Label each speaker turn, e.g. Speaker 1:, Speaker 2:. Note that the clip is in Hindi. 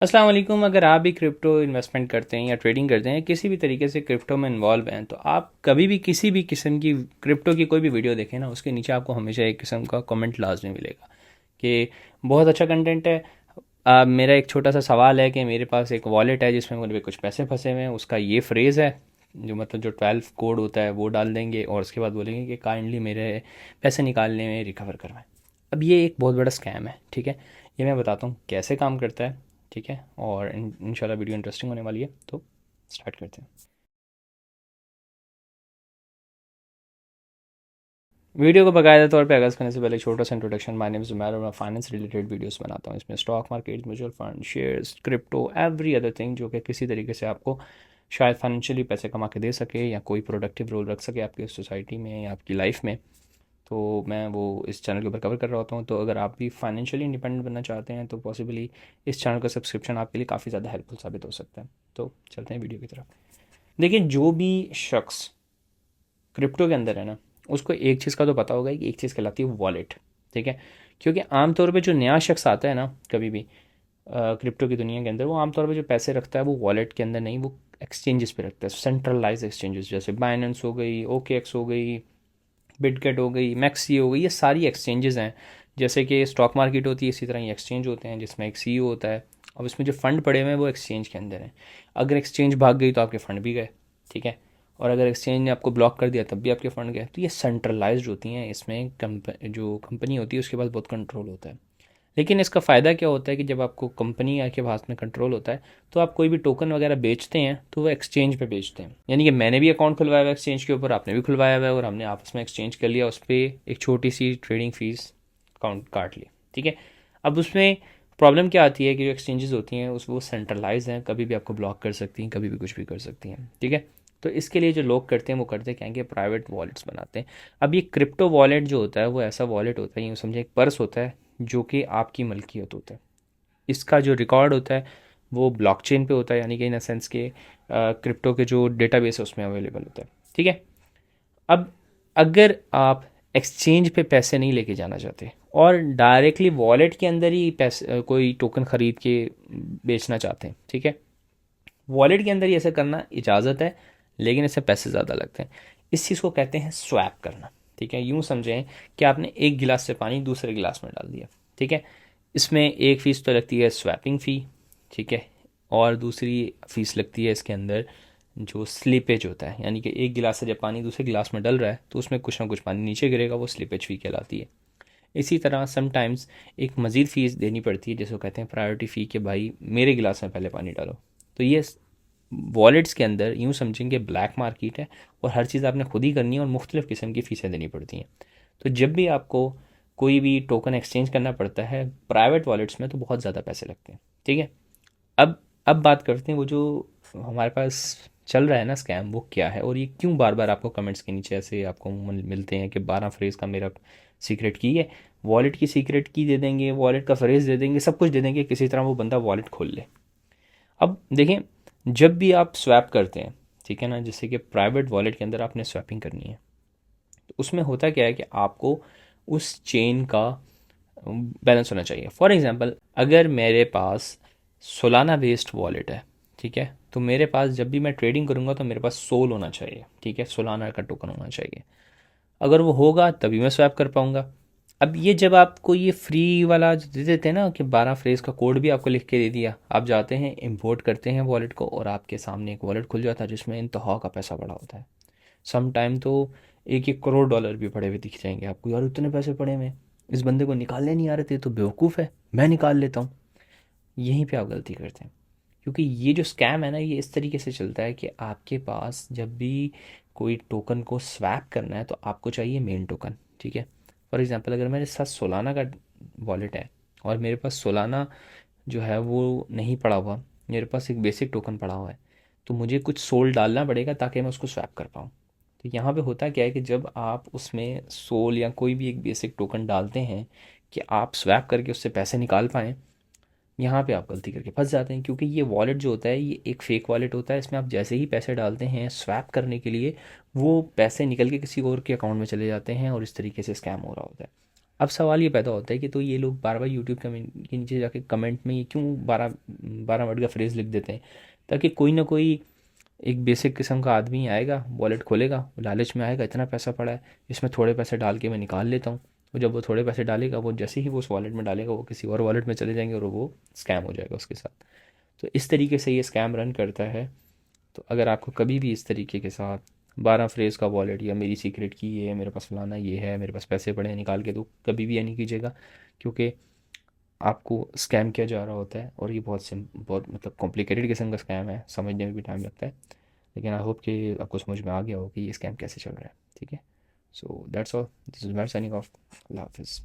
Speaker 1: अस्सलाम वालेकुम। अगर आप भी क्रिप्टो इन्वेस्टमेंट करते हैं या ट्रेडिंग करते हैं, किसी भी तरीके से क्रिप्टो में इन्वॉल्व हैं, तो आप कभी भी किसी भी किस्म की क्रिप्टो की कोई भी वीडियो देखें ना, उसके नीचे आपको हमेशा एक किस्म का कमेंट लाजमी मिलेगा कि बहुत अच्छा कंटेंट है। मेरा एक छोटा सा सवाल है कि मेरे पास एक वॉलेट है जिसमें मेरे कुछ पैसे फंसे हुए हैं, उसका ये फ्रेज़ है जो मतलब जो 12 कोड होता है वो डाल देंगे और उसके बाद बोलेंगे कि काइंडली मेरे पैसे निकालने में रिकवर करवाएं। अब ये एक बहुत बड़ा स्कैम है, ठीक है। ये मैं बताता हूँ कैसे काम करता है, ठीक है। और इंशाल्लाह वीडियो इंटरेस्टिंग होने वाली है, तो स्टार्ट करते हैं। वीडियो को बाकायदा तौर पे आगाज़ करने से पहले एक छोटा सा introduction. My name is Umair और मैं फाइनेंस रिलेटेड वीडियोस बनाता हूँ। इसमें stock market, mutual fund, shares, crypto, every other thing जो कि किसी तरीके से आपको शायद फाइनेंशियली पैसे कमा के दे सके या कोई प्रोडक्टिव रोल रख सके आपकी सोसाइटी में या आपकी लाइफ में, तो मैं वो इस चैनल के ऊपर कवर कर रहा होता हूँ। तो अगर आप भी फाइनेंशियली इंडिपेंडेंट बनना चाहते हैं तो पॉसिबली इस चैनल का सब्सक्रिप्शन आपके लिए काफ़ी ज़्यादा हेल्पफुल साबित हो सकता है। तो चलते हैं वीडियो की तरफ। देखिए, जो भी शख्स क्रिप्टो के अंदर है ना, उसको एक चीज़ का तो पता होगा कि एक चीज़ कहलाती है वॉलेट, ठीक है। क्योंकि आमतौर पे जो नया शख्स आता है ना कभी भी क्रिप्टो की दुनिया के अंदर, वो आमतौर पे जो पैसे रखता है वो वॉलेट के अंदर नहीं, वो एक्सचेंजेस पे रखता है। सेंट्रलाइज एक्सचेंजेस जैसे बाइनेंस हो गई, OKX हो गई, बिटगेट हो गई, मैक्सी हो गई, ये सारी एक्सचेंजेस हैं। जैसे कि स्टॉक मार्केट होती है, इसी तरह ये एक्सचेंज होते हैं जिसमें एक CEO होता है। अब इसमें जो फंड पड़े हुए हैं वो एक्सचेंज के अंदर हैं। अगर एक्सचेंज भाग गई तो आपके फंड भी गए, ठीक है। और अगर एक्सचेंज ने आपको ब्लॉक कर दिया तब भी आपके फंड गए। तो ये सेंट्रलाइज्ड होती हैं, इसमें जो कंपनी होती है उसके पास बहुत कंट्रोल होता है। लेकिन इसका फ़ायदा क्या होता है कि जब आपको कंपनी के हाथ में कंट्रोल होता है, तो आप कोई भी टोकन वगैरह बेचते हैं तो वो एक्सचेंज पे बेचते हैं। यानी कि मैंने भी अकाउंट खुलवाया हुआ है एक्सचेंज के ऊपर, आपने भी खुलवाया हुआ है, और हमने आपस में एक्सचेंज कर लिया, उस पर एक छोटी सी ट्रेडिंग फीस काउंट काट ली, ठीक है। अब उसमें प्रॉब्लम क्या आती है कि जो एक्सचेंजेस होती हैं उस वो सेंट्रलाइज हैं, कभी भी आपको ब्लॉक कर सकती हैं, कभी भी कुछ भी कर सकती हैं, ठीक है। तो इसके लिए जो लोग करते हैं वो करते क्या है कि प्राइवेट वॉलेट्स बनाते हैं। अब ये क्रिप्टो वॉलेट जो होता है वो ऐसा वॉलेट होता है, यूँ समझे एक पर्स होता है जो कि आपकी मलकियत होता है। इसका जो रिकॉर्ड होता है वो ब्लॉकचेन पे होता है, यानी कि इन सेंस के क्रिप्टो के जो डेटाबेस है उसमें अवेलेबल होता है, ठीक है। अब अगर आप एक्सचेंज पे पैसे नहीं लेके जाना चाहते और डायरेक्टली वॉलेट के अंदर ही पैसे कोई टोकन ख़रीद के बेचना चाहते हैं, ठीक है, वॉलेट के अंदर ही ऐसा करना इजाज़त है, लेकिन इससे पैसे ज़्यादा लगते हैं। इस चीज़ को कहते हैं स्वैप करना, ठीक है। यूँ समझें कि आपने एक गिलास से पानी दूसरे गिलास में डाल दिया, ठीक है। इसमें एक फ़ीस तो लगती है स्वैपिंग फ़ी, ठीक है। और दूसरी फ़ीस लगती है इसके अंदर जो स्लीपेज होता है, यानी कि एक गिलास से जब पानी दूसरे गिलास में डल रहा है तो उसमें कुछ ना कुछ पानी नीचे गिरेगा, वो स्लीपेज फ़ी कहलाती है। इसी तरह समटाइम्स एक मज़ीद फ़ीस देनी पड़ती है जिसको कहते हैं प्रायोरिटी फ़ी, कि भाई मेरे गिलास में पहले पानी डालो। तो ये वॉलेट्स के अंदर यूँ समझेंगे ब्लैक मार्केट है, और हर चीज़ आपने खुद ही करनी है और मुख्तलिफ़ किस्म की फ़ीसें देनी पड़ती हैं। तो जब भी आपको कोई भी टोकन एक्सचेंज करना पड़ता है प्राइवेट वॉलेट्स में, तो बहुत ज़्यादा पैसे लगते हैं, ठीक है। अब बात करते हैं वो जो हमारे पास चल रहा है ना स्कैम, वो क्या है और ये क्यों बार बार आपको कमेंट्स के नीचे ऐसे आपको मिलते हैं कि 12 फ्रेज़ का मेरा सीक्रेट की है। वॉलेट की सीक्रेट की दे देंगे, वॉलेट का फ्रेज़ दे देंगे, सब कुछ दे देंगे, किसी तरह वो बंदा वॉलेट खोल ले। अब देखें, जब भी आप स्वैप करते हैं, ठीक है ना, जैसे कि प्राइवेट वॉलेट के अंदर आपने स्वैपिंग करनी है, तो उसमें होता क्या है कि आपको उस चेन का बैलेंस होना चाहिए। फॉर एग्जांपल, अगर मेरे पास सोलाना बेस्ड वॉलेट है, ठीक है, तो मेरे पास जब भी मैं ट्रेडिंग करूँगा तो मेरे पास सोल होना चाहिए, ठीक है, सोलाना का टोकन होना चाहिए। अगर वो होगा तभी मैं स्वैप कर पाऊँगा। अब ये जब आपको ये फ्री वाला जो दे देते हैं ना कि 12 फ्रेज का कोड भी आपको लिख के दे दिया, आप जाते हैं इंपोर्ट करते हैं वॉलेट को और आपके सामने एक वॉलेट खुल जाता है जिसमें इंतहा का पैसा पड़ा होता है। सम टाइम तो 1-1 करोड़ डॉलर भी पड़े हुए दिख जाएंगे आपको, यार इतने पैसे पड़े हुए हैं, इस बंदे को निकालने नहीं आ रहे थे, तो बेवकूफ़ है, मैं निकाल लेता हूँ। यहीं पे आप गलती करते हैं, क्योंकि ये जो स्कैम है ना, ये इस तरीके से चलता है कि आपके पास जब भी कोई टोकन को स्वैप करना है तो आपको चाहिए मेन टोकन, ठीक है। फॉर एग्जांपल, अगर मेरे साथ सोलाना का वॉलेट है और मेरे पास सोलाना जो है वो नहीं पड़ा हुआ, मेरे पास एक बेसिक टोकन पड़ा हुआ है, तो मुझे कुछ सोल डालना पड़ेगा ताकि मैं उसको स्वैप कर पाऊँ। तो यहाँ पे होता क्या है कि जब आप उसमें सोल या कोई भी एक बेसिक टोकन डालते हैं कि आप स्वैप करके उससे पैसे निकाल पाएँ, यहाँ पे आप गलती करके फंस जाते हैं, क्योंकि ये वॉलेट जो होता है ये एक फ़ेक वॉलेट होता है। इसमें आप जैसे ही पैसे डालते हैं स्वैप करने के लिए, वो पैसे निकल के किसी और के अकाउंट में चले जाते हैं और इस तरीके से स्कैम हो रहा होता है। अब सवाल ये पैदा होता है कि तो ये लोग बार बार यूट्यूब के नीचे जाके कमेंट में ये क्यों 12 वर्ड का फ्रेज़ लिख देते हैं, ताकि कोई ना कोई एक बेसिक किस्म का आदमी आएगा, वॉलेट खोलेगा, लालच में आएगा, इतना पैसा पड़ा है, इसमें थोड़े पैसे डाल के मैं निकाल लेता हूँ। और जब वो थोड़े पैसे डालेगा, वो जैसे ही वो उस वॉलेट में डालेगा, वो किसी और वॉलेट में चले जाएंगे और वो स्कैम हो जाएगा उसके साथ। तो इस तरीके से ये स्कैम रन करता है। तो अगर आपको कभी भी इस तरीके के साथ 12 फ्रेज़ का वॉलेट या मेरी सीक्रेट की ये है, मेरे पास फलाना ये है, मेरे पास पैसे पड़े हैं निकाल के, तो कभी भी ये नहीं कीजिएगा, क्योंकि आपको स्कैम किया जा रहा होता है। और ये बहुत मतलब कॉम्प्लिकेटेड किस्म का स्कैम है, समझने में भी टाइम लगता है। लेकिन आई होप कि आपको समझ में आ गया हो कि ये स्कैम कैसे चल रहा है। ठीक है, so that's all, this is my signing off. अल्लाह हाफिज़।